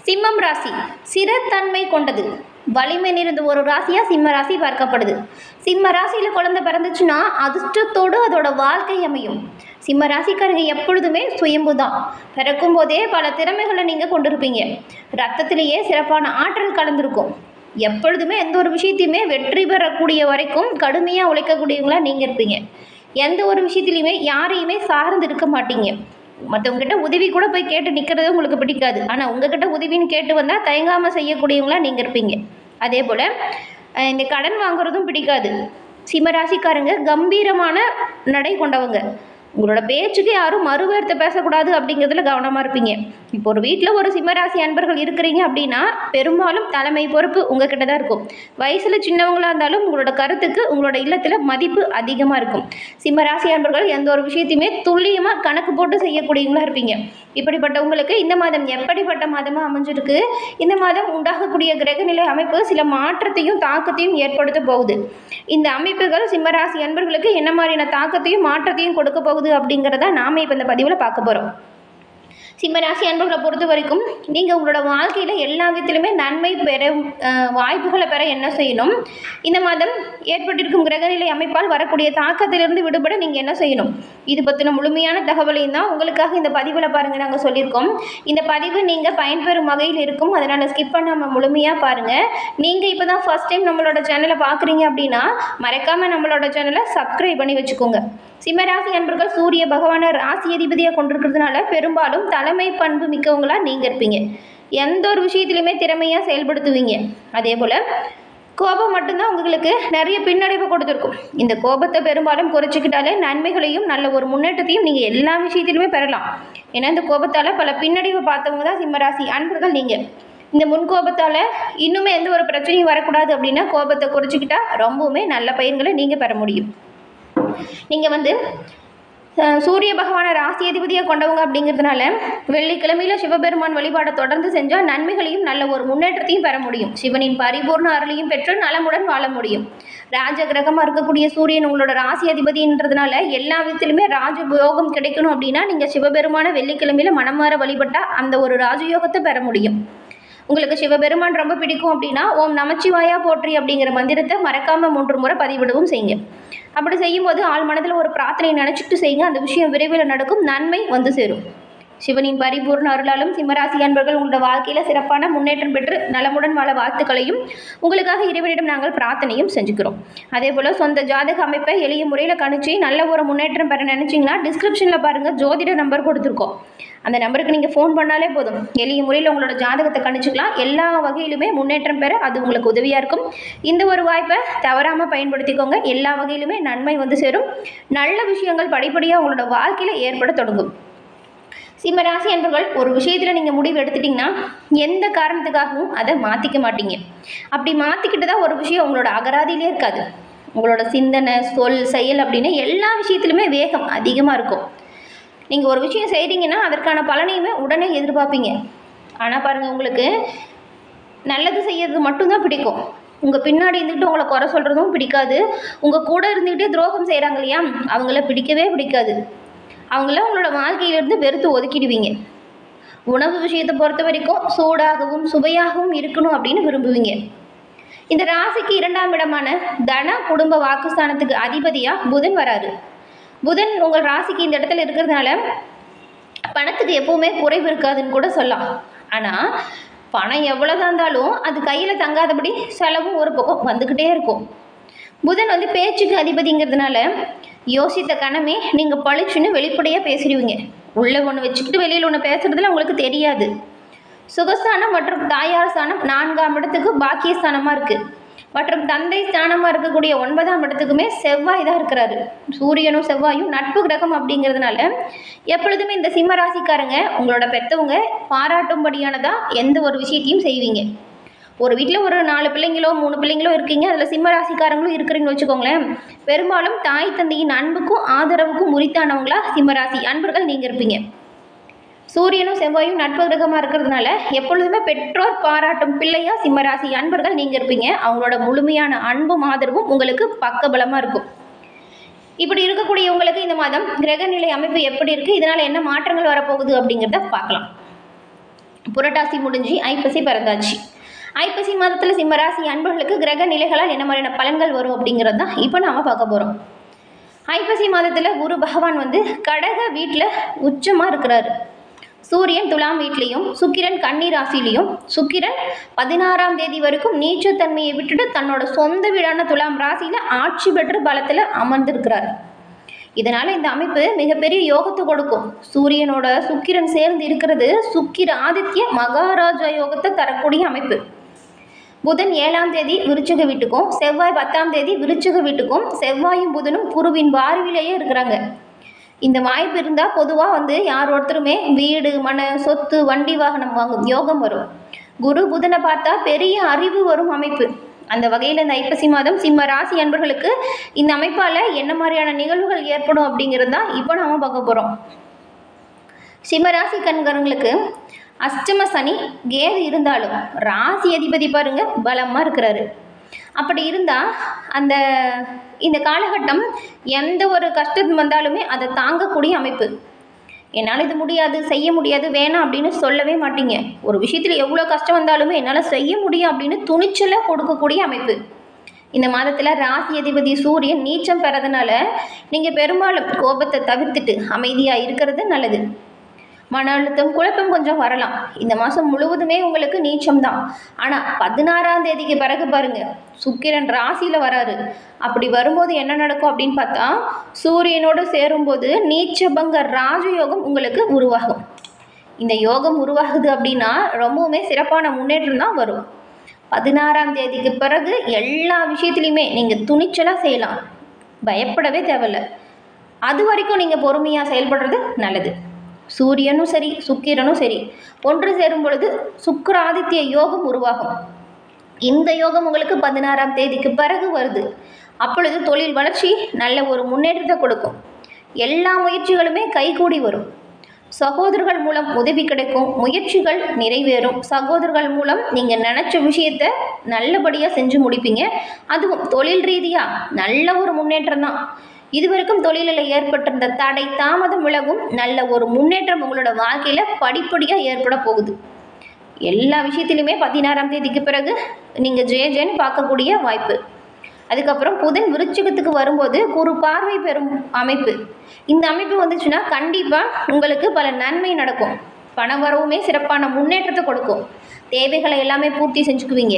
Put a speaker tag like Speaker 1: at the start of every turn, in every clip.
Speaker 1: சிம்மம் ராசி சிறத்தன்மை கொண்டது, வலிமை நிறைந்த ஒரு ராசியா சிம்ம ராசி பார்க்கப்படுது. சிம்ம ராசியில குழந்தை பிறந்துச்சுன்னா அதிர்ஷ்டத்தோடு அதோட வாழ்க்கை அமையும். சிம்ம ராசிக்காரங்க எப்பொழுதுமே சுயம்பு தான். பிறக்கும் போதே பல திறமைகளை நீங்கள் கொண்டிருப்பீங்க. ரத்தத்திலேயே சிறப்பான ஆற்றல் கலந்துருக்கும். எப்பொழுதுமே எந்த ஒரு விஷயத்தையுமே வெற்றி பெறக்கூடிய வரைக்கும் கடுமையாக உழைக்கக்கூடியவங்களா நீங்கள் இருப்பீங்க. எந்த ஒரு விஷயத்துலையுமே யாரையுமே சார்ந்து இருக்க மாட்டீங்க. மற்றவங்ககிட்ட உதவி கூட போய் கேட்டு நிற்கிறது உங்களுக்கு பிடிக்காது. ஆனால் உங்ககிட்ட உதவின்னு கேட்டு வந்தால் தயங்காமல் செய்யக்கூடியவங்களா நீங்கள் இருப்பீங்க. அதே போல் இந்த கடன் வாங்குறதும் பிடிக்காது. சிம்மராசிக்காரங்க கம்பீரமான நடை கொண்டவங்க. உங்களோட பேச்சுக்கு யாரும் மறுவேர்த்தை பேசக்கூடாது அப்படிங்கிறதுல கவனமாக இருப்பீங்க. இப்போ ஒரு வீட்டில் ஒரு சிம்மராசி அன்பர்கள் இருக்கிறீங்க அப்படின்னா பெரும்பாலும் தலைமை பொறுப்பு உங்ககிட்ட தான் இருக்கும். வயசில் சின்னவங்களாக இருந்தாலும் உங்களோட கருத்துக்கு உங்களோட இல்லத்தில் மதிப்பு அதிகமாக இருக்கும். சிம்மராசி அன்பர்கள் எந்த ஒரு விஷயத்தையுமே துல்லியமாக கணக்கு போட்டு செய்யக்கூடியவங்களா இருப்பீங்க. இப்படிப்பட்ட உங்களுக்கு இந்த மாதம் எப்படிப்பட்ட மாதமாக அமைஞ்சிருக்கு? இந்த மாதம் உண்டாகக்கூடிய கிரகநிலை அமைப்பு சில மாற்றத்தையும் தாக்கத்தையும் ஏற்படுத்த போகுது. இந்த அமைப்புகள் சிம்மராசி அன்பர்களுக்கு என்ன மாதிரியான தாக்கத்தையும் மாற்றத்தையும் கொடுக்க போகுது அப்படிங்கிறத நாம இப்போ இந்த பதிவில் பார்க்க போகிறோம். சிம்மராசி அன்பர்களை பொறுத்த வரைக்கும் நீங்கள் உங்களோட வாழ்க்கையில் எல்லா விதத்திலுமே நன்மை பெற வாய்ப்புகளை பெற என்ன செய்யணும்? இந்த மாதம் ஏற்பட்டிருக்கும் கிரகநிலை அமைப்பால் வரக்கூடிய தாக்கத்திலிருந்து விடுபட நீங்கள் என்ன செய்யணும்? இது பற்றின முழுமையான தகவலையும் தான் உங்களுக்காக இந்த பதிவில் பாருங்கள் நாங்கள் சொல்லியிருக்கோம். இந்த பதிவு நீங்கள் பயன்பெறும் வகையில் இருக்கும். அதனால் ஸ்கிப் பண்ணாமல் முழுமையாக பாருங்கள். நீங்கள் இப்போ தான் ஃபர்ஸ்ட் டைம் நம்மளோட சேனலை பார்க்குறீங்க அப்படின்னா மறக்காமல் நம்மளோட சேனலை சப்ஸ்கிரைப் பண்ணி வச்சுக்கோங்க. சிம்மராசி அன்பர்கள் சூரிய பகவானை ராசி அதிபதியாக கொண்டிருக்கிறதுனால பெரும்பாலும் தலைமை பண்பு மிக்கவங்களாக நீங்கள் இருப்பீங்க. எந்த ஒரு விஷயத்துலையுமே திறமையாக செயல்படுத்துவீங்க. அதே போல் கோபம் மட்டும்தான் உங்களுக்கு நிறைய பின்னடைவு கொடுத்துருக்கும். இந்த கோபத்தை பெரும்பாலும் குறைச்சிக்கிட்டாலே நன்மைகளையும் நல்ல ஒரு முன்னேற்றத்தையும் நீங்கள் எல்லா விஷயத்திலுமே பெறலாம். ஏன்னா இந்த கோபத்தால் பல பின்னடைவு பார்த்தவங்க தான் சிம்மராசி அன்பர்கள் நீங்கள். இந்த முன்கோபத்தால் இன்னுமே எந்த ஒரு பிரச்சனையும் வரக்கூடாது அப்படின்னா கோபத்தை குறைச்சிக்கிட்டா ரொம்பவுமே நல்ல பயிர்களை நீங்கள் பெற முடியும். நீங்கள் சூரிய பகவானை ராசி அதிபதியாக கொண்டவங்க அப்படிங்கிறதுனால வெள்ளிக்கிழமையில் சிவபெருமான் வழிபாடை தொடர்ந்து செஞ்சால் நன்மைகளையும் நல்ல ஒரு முன்னேற்றத்தையும் பெற முடியும். சிவனின் பரிபூர்ண அருளையும் பெற்று நலமுடன் வாழ முடியும். ராஜ கிரகமாக இருக்கக்கூடிய சூரியன் உங்களோட ராசி அதிபதின்றதுனால எல்லா விதத்திலுமே ராஜயோகம் கிடைக்கணும் அப்படின்னா நீங்கள் சிவபெருமான வெள்ளிக்கிழமையில் மனமாற வழிபட்டால் அந்த ஒரு ராஜயோகத்தை பெற முடியும். உங்களுக்கு சிவபெருமான் ரொம்ப பிடிக்கும் அப்படின்னா ஓம் நமச்சிவாயா போற்றி அப்படிங்கிற மந்திரத்தை மறக்காமல் 3 முறை பதிவிடவும் செய்யுங்க. அப்படி செய்யும்போது ஆள் மனதில் ஒரு பிரார்த்தனை நினச்சிட்டு செய்யுங்க. அந்த விஷயம் விரைவில் நடக்கும். நன்மை வந்து சேரும். சிவனின் பரிபூர்ண அருளாலும் சிம்மராசி அன்பர்கள் உங்களோட வாழ்க்கையில் சிறப்பான முன்னேற்றம் பெற்று நலமுடன் வாழ வாழ்த்துக்களையும் உங்களுக்காக இறைவனிடம் நாங்கள் பிரார்த்தனையும் செஞ்சுக்கிறோம். அதே போல் சொந்த ஜாதக அமைப்பை எளிய முறையில் கணிச்சு நல்ல ஒரு முன்னேற்றம் பெற நினச்சிங்கன்னா டிஸ்கிரிப்ஷனில் பாருங்கள் ஜோதிட நம்பர் கொடுத்துருக்கோம். அந்த நம்பருக்கு நீங்கள் ஃபோன் பண்ணாலே போதும். எளிய முறையில் உங்களோட ஜாதகத்தை கணிச்சிக்கலாம். எல்லா வகையிலுமே முன்னேற்றம் பெற அது உங்களுக்கு உதவியாக இருக்கும். இந்த ஒரு வாய்ப்பை தவறாமல் பயன்படுத்திக்கோங்க. எல்லா வகையிலுமே நன்மை வந்து சேரும். நல்ல விஷயங்கள் படிப்படியாக உங்களோட வாழ்க்கையில் ஏற்பட தொடங்கும். சிம்மராசி அன்பர்கள் ஒரு விஷயத்தில் நீங்கள் முடிவு எடுத்துட்டிங்கன்னா எந்த காரணத்துக்காகவும் அதை மாற்றிக்க மாட்டீங்க. அப்படி மாற்றிக்கிட்டு தான் ஒரு விஷயம் உங்களோட அகராதியிலே இருக்காது. உங்களோட சிந்தனை சொல் செயல் அப்படின்னு எல்லா விஷயத்துலையுமே வேகம் அதிகமாக இருக்கும். நீங்கள் ஒரு விஷயம் செய்கிறீங்கன்னா அதற்கான பலனையுமே உடனே எதிர்பார்ப்பீங்க. ஆனால் பாருங்கள், உங்களுக்கு நல்லது செய்யறது மட்டும்தான் பிடிக்கும். உங்கள் பின்னாடி இருந்துக்கிட்டு உங்களை குறை சொல்கிறதும் பிடிக்காது. உங்கள் கூட இருந்துக்கிட்டே துரோகம் செய்கிறாங்க இல்லையா, அவங்கள பிடிக்கவே பிடிக்காது. அவங்கள உங்களோட வாழ்க்கையிலேருந்து வெறுத்து ஒதுக்கிடுவீங்க. உணவு விஷயத்தை பொறுத்த வரைக்கும் சூடாகவும் சுவையாகவும் இருக்கணும் அப்படின்னு விரும்புவீங்க. இந்த ராசிக்கு 2ஆம் இடமான தன குடும்ப வாக்குஸ்தானத்துக்கு அதிபதியாக புதன் வராரு. புதன் உங்கள் ராசிக்கு இந்த இடத்துல இருக்கிறதுனால பணத்துக்கு எப்பவுமே குறைவு இருக்காதுன்னு கூட சொல்லலாம். ஆனால் பணம் எவ்வளோதான் இருந்தாலும் அது கையில் தங்காதபடி செலவும் ஒரு பக்கம் வந்துக்கிட்டே இருக்கும். புதன் பேச்சுக்கு அதிபதிங்கிறதுனால யோசித்த கணமே நீங்கள் பளிச்சுன்னு வெளிப்படையாக பேசிடுவீங்க. உள்ளே ஒன்று வச்சுக்கிட்டு வெளியில் ஒன்று பேசுகிறதுல உங்களுக்கு தெரியாது. சுகஸ்தானம் மற்றும் தாயார் ஸ்தானம் 4ஆம் இடத்துக்கு பாக்கியஸ்தானமாக இருக்குது. மற்றும் தந்தை ஸ்தானமாக இருக்கக்கூடிய 9ஆம் இடத்துக்குமே செவ்வாய் தான் இருக்கிறாரு. சூரியனும் செவ்வாயும் நட்பு கிரகம் அப்படிங்கிறதுனால எப்பொழுதுமே இந்த சிம்மராசிக்காரங்க உங்களோட பெற்றவங்க பாராட்டும்படியானதாக எந்த ஒரு விஷயத்தையும் செய்வீங்க. ஒரு வீட்டில் ஒரு 4 பிள்ளைங்களோ 3 பிள்ளைங்களோ இருக்கீங்க, அதில் சிம்மராசிக்காரங்களும் இருக்கிறீங்கன்னு வச்சுக்கோங்களேன். பெரும்பாலும் தாய் தந்தையின் அன்புக்கும் ஆதரவுக்கும் உரித்தானவங்களா சிம்மராசி அன்பர்கள் நீங்கள் இருப்பீங்க. சூரியனும் செவ்வாயும் நட்பு கிரகமாக இருக்கிறதுனால எப்பொழுதுமே பெற்றோர் பாராட்டும் பிள்ளையா சிம்மராசி அன்பர்கள் நீங்கள் இருப்பீங்க. அவங்களோட முழுமையான அன்பும் ஆதரவும் உங்களுக்கு பக்கபலமாக இருக்கும். இப்படி இருக்கக்கூடிய உங்களுக்கு இந்த மாதம் கிரகநிலை அமைப்பு எப்படி இருக்குது, இதனால் என்ன மாற்றங்கள் வரப்போகுது அப்படிங்கிறத பார்க்கலாம். புரட்டாசி முடிஞ்சு ஐப்பசி பிறந்தாச்சு. ஐப்பசி மாதத்தில் சிம்மராசி அன்பர்களுக்கு கிரக நிலைகளால் என்ன மாதிரியான பலன்கள் வரும் அப்படிங்கிறது தான் இப்போ நாம் பார்க்க போகிறோம். ஐப்பசி மாதத்தில் குரு பகவான் கடக வீட்டில் உச்சமாக இருக்கிறாரு. சூரியன் துலாம் வீட்லேயும் சுக்கிரன் கன்னி ராசிலையும், சுக்கிரன் 16ஆம் தேதி வரைக்கும் நீச்சத்தன்மையை விட்டுட்டு தன்னோட சொந்த வீடான துலாம் ராசியில் ஆட்சி பெற்ற பலத்தில் அமர்ந்திருக்கிறார். இதனால் இந்த அமைப்பு மிகப்பெரிய யோகத்தை கொடுக்கும். சூரியனோட சுக்கிரன் சேர்ந்து இருக்கிறது சுக்கிர ஆதித்ய மகாராஜா யோகத்தை தரக்கூடிய அமைப்பு. புதன் 7ஆம் தேதி விருச்சிக வீட்டுக்கும், செவ்வாய் 10ஆம் தேதி விருச்சிக வீட்டுக்கும், செவ்வாயும் புதனும் குருவின் பார்வையிலேயே இருக்கிறாங்க. இந்த வாய்ப்பு இருந்தால் பொதுவாக யார் ஒருத்தருமே வீடு, மன, சொத்து, வண்டி, வாகனம் வாங்கும் யோகம் வரும். குரு புதனை பார்த்தா பெரிய அறிவு வரும் அமைப்பு. அந்த வகையில் இந்த ஐப்பசி மாதம் சிம்ம ராசி அன்பர்களுக்கு இந்த அமைப்பால் என்ன மாதிரியான நிகழ்வுகள் ஏற்படும் அப்படிங்கிறது தான் இப்போ நாம் பார்க்க போகிறோம். சிம்மராசி கண்கரங்களுக்கு அஷ்டம சனி கேது இருந்தாலும் ராசி அதிபதி பாருங்க பலமாக இருக்கிறாரு. அப்படி இருந்தால் இந்த காலகட்டம் எந்த ஒரு கஷ்டம் வந்தாலுமே அதை தாங்கக்கூடிய அமைப்பு. என்னால் இது முடியாது, செய்ய முடியாது, வேணாம் அப்படின்னு சொல்லவே மாட்டீங்க. ஒரு விஷயத்தில் எவ்வளோ கஷ்டம் வந்தாலுமே என்னால் செய்ய முடியும் அப்படின்னு துணிச்சலை கொடுக்கக்கூடிய அமைப்பு. இந்த மாதத்தில் ராசி அதிபதி சூரியன் நீச்சம் பெறதுனால நீங்கள் பெரும்பாலும் கோபத்தை தவிர்த்துட்டு அமைதியாக இருக்கிறது நல்லது. மன அழுத்தம், குழப்பம் கொஞ்சம் வரலாம். இந்த மாதம் முழுவதுமே உங்களுக்கு நீச்சம் தான். ஆனால் 16ஆம் தேதிக்கு பிறகு பாருங்க சுக்கிரன் ராசியில் வராரு. அப்படி வரும்போது என்ன நடக்கும் அப்படின்னு பார்த்தா, சூரியனோடு சேரும்போது நீச்சபங்க ராஜயோகம் உங்களுக்கு உருவாகும். இந்த யோகம் உருவாகுது அப்படின்னா ரொம்பவுமே சிறப்பான முன்னேற்றம் தான் வரும். 16ஆம் தேதிக்கு பிறகு எல்லா விஷயத்துலையுமே நீங்கள் துணிச்சலாக செய்யலாம், பயப்படவே தேவையில்லை. அது வரைக்கும் நீங்கள் பொறுமையாக செயல்படுறது நல்லது. சூரியனும் சரி சுக்கிரனும் சரி ஒன்று சேரும் பொழுது சுக்கிராதித்ய யோகம் உருவாகும். இந்த யோகம் உங்களுக்கு 16ஆம் தேதிக்கு பிறகு வருது. அப்பொழுது தொழில் வளர்ச்சி நல்ல ஒரு முன்னேற்றத்தை கொடுக்கும். எல்லா முயற்சிகளுமே கைகூடி வரும். சகோதரர்கள் மூலம் உதவி கிடைக்கும், முயற்சிகள் நிறைவேறும். சகோதரர்கள் மூலம் நீங்கள் நினச்ச விஷயத்தை நல்லபடியாக செஞ்சு முடிப்பீங்க. அதுவும் தொழில் ரீதியாக நல்ல ஒரு முன்னேற்றம் தான். இதுவரைக்கும் தொழிலில் ஏற்பட்டிருந்த தடை தாமதம் விலகும். நல்ல ஒரு முன்னேற்றம் உங்களோட வாழ்க்கையில் படிப்படியாக ஏற்பட போகுது. எல்லா விஷயத்திலுமே 16ஆம் தேதிக்கு பிறகு நீங்கள் ஜெயன்னு பார்க்கக்கூடிய வாய்ப்பு. அதுக்கப்புறம் புதன் விருச்சிகத்துக்கு வரும்போது குரு பார்வை பெறும் அமைப்பு. இந்த அமைப்பு வந்துச்சுன்னா கண்டிப்பாக உங்களுக்கு பல நன்மை நடக்கும். பண வரவுமே சிறப்பான முன்னேற்றத்தை கொடுக்கும். தேவைகளை எல்லாமே பூர்த்தி செஞ்சுக்குவீங்க.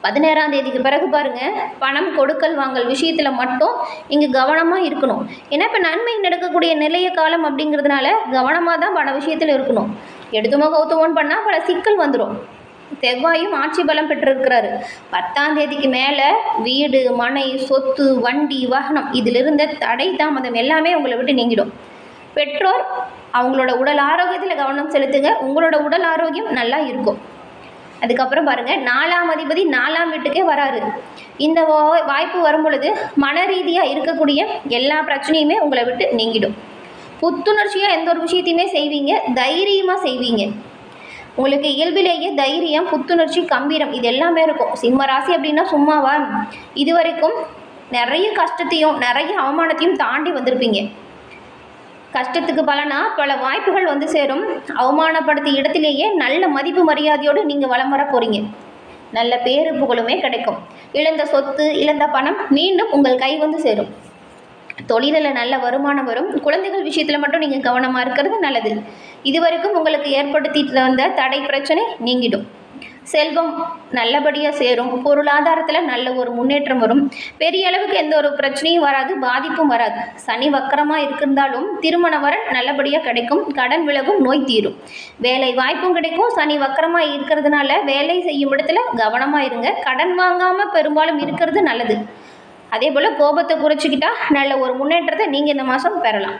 Speaker 1: 17ஆம் தேதிக்கு பிறகு பாருங்கள், பணம் கொடுக்கல் வாங்கல் விஷயத்தில் மட்டும் இங்கே கவனமாக இருக்கணும். ஏன்னா இப்போ நன்மை நடக்கக்கூடிய நிலைய காலம் அப்படிங்கிறதுனால கவனமாக தான் பண விஷயத்தில் இருக்கணும். எடுத்துமோ கௌத்தமோன்னு பண்ணால் பல சிக்கல் வந்துடும். செவ்வாயும் ஆட்சி பலம் பெற்றிருக்கிறாரு. 10ஆம் தேதிக்கு மேலே வீடு, மனை, சொத்து, வண்டி, வாகனம் இதிலிருந்த தடை தாமதம் எல்லாமே உங்களை விட்டு நீங்கிடும். பெற்றோர் அவங்களோட உடல் ஆரோக்கியத்தில் கவனம் செலுத்துங்க. உங்களோட உடல் ஆரோக்கியம் நல்லா இருக்கும். அதுக்கப்புறம் பாருங்கள், 4ஆம் அதிபதி 4ஆம் வீட்டுக்கே வராரு. இந்த வாய்ப்பு வரும் பொழுது மன ரீதியாக இருக்கக்கூடிய எல்லா பிரச்சனையுமே உங்களை விட்டு நீங்கிடும். புத்துணர்ச்சியாக எந்த ஒரு விஷயத்தையுமே செய்வீங்க, தைரியமாக செய்வீங்க. உங்களுக்கு இயல்பிலேயே தைரியம், புத்துணர்ச்சி, கம்பீரம் இது எல்லாமே இருக்கும். சிம்ம ராசி அப்படின்னா சும்மாவா? இதுவரைக்கும் நிறைய கஷ்டத்தையும் நிறைய அவமானத்தையும் தாண்டி வந்திருப்பீங்க. கஷ்டத்துக்கு பலனா பல வாய்ப்புகள் சேரும். அவமானப்படுத்திய இடத்திலேயே நல்ல மதிப்பு மரியாதையோடு நீங்கள் வலம் வர போகிறீங்க. நல்ல பேரு புகழுமே கிடைக்கும். இழந்த சொத்து, இழந்த பணம் மீண்டும் உங்கள் கை சேரும். தொழிலில் நல்ல வருமானம் வரும். குழந்தைகள் விஷயத்தில் மட்டும் நீங்கள் கவனமாக இருக்கிறது நல்லது. இதுவரைக்கும் உங்களுக்கு ஏற்படுத்திட்டு வந்த தடை பிரச்சனை நீங்கிடும். செல்வம் நல்லபடியாக சேரும். பொருளாதாரத்தில் நல்ல ஒரு முன்னேற்றம் வரும். பெரிய அளவுக்கு எந்த ஒரு பிரச்சனையும் வராது, பாதிப்பும் வராது. சனி வக்கரமாக இருந்தாலும் திருமண வரன் நல்லபடியாக கிடைக்கும். கடன் விலகும், நோய் தீரும். வேலை வாய்ப்பும் கிடைக்கும். சனி வக்கரமாக இருக்கிறதுனால வேலை செய்யும் இடத்துல கவனமாக இருங்க. கடன் வாங்காமல் பெரும்பாலும் இருக்கிறது நல்லது. அதே போல் கோபத்தை குறைச்சிக்கிட்டா நல்ல ஒரு முன்னேற்றத்தை நீங்கள் இந்த மாதம் பெறலாம்.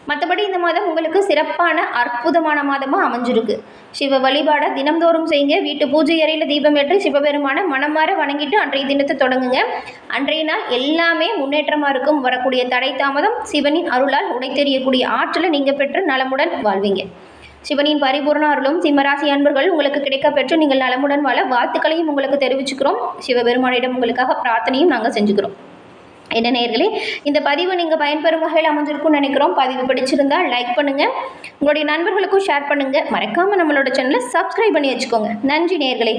Speaker 1: மற்றபடி இந்த மாதம் உங்களுக்கு சிறப்பான அற்புதமான மாதமாக அமைஞ்சிருக்கு. சிவ வழிபாடை தினம்தோறும் செய்யுங்க. வீட்டு பூஜை அறையில் தீபம் ஏற்றி சிவபெருமான மனமாற வணங்கிட்டு அன்றைய தினத்தை தொடங்குங்க. அன்றைய நாள் எல்லாமே முன்னேற்றமாக இருக்கும். வரக்கூடிய தடை தாமதம் சிவனின் அருளால் உடைத்தெறியக்கூடிய ஆற்றலை நீங்கள் பெற்று நலமுடன் வாழ்வீங்க. சிவனின் பரிபூர்ண அருளும் சிம்மராசி அன்பர்கள் உங்களுக்கு கிடைக்க பெற்று நீங்கள் நலமுடன் வாழ வாழ்த்துக்களையும் உங்களுக்கு தெரிவிச்சுக்கிறோம். சிவபெருமானிடம் உங்களுக்காக பிரார்த்தனையும் நாங்கள் செஞ்சுக்கிறோம். என்ன நேயர்களே, இந்த பதிவு நீங்கள் பயன்பெறும் வகையில் அமைஞ்சிருக்கும்னு நினைக்கிறோம். பதிவு பிடிச்சிருந்தால் லைக் பண்ணுங்கள், உங்களுடைய நண்பர்களுக்கும் ஷேர் பண்ணுங்கள். மறக்காமல் நம்மளோட சேனலை சப்ஸ்கிரைப் பண்ணி வச்சுக்கோங்க. நன்றி நேயர்களே.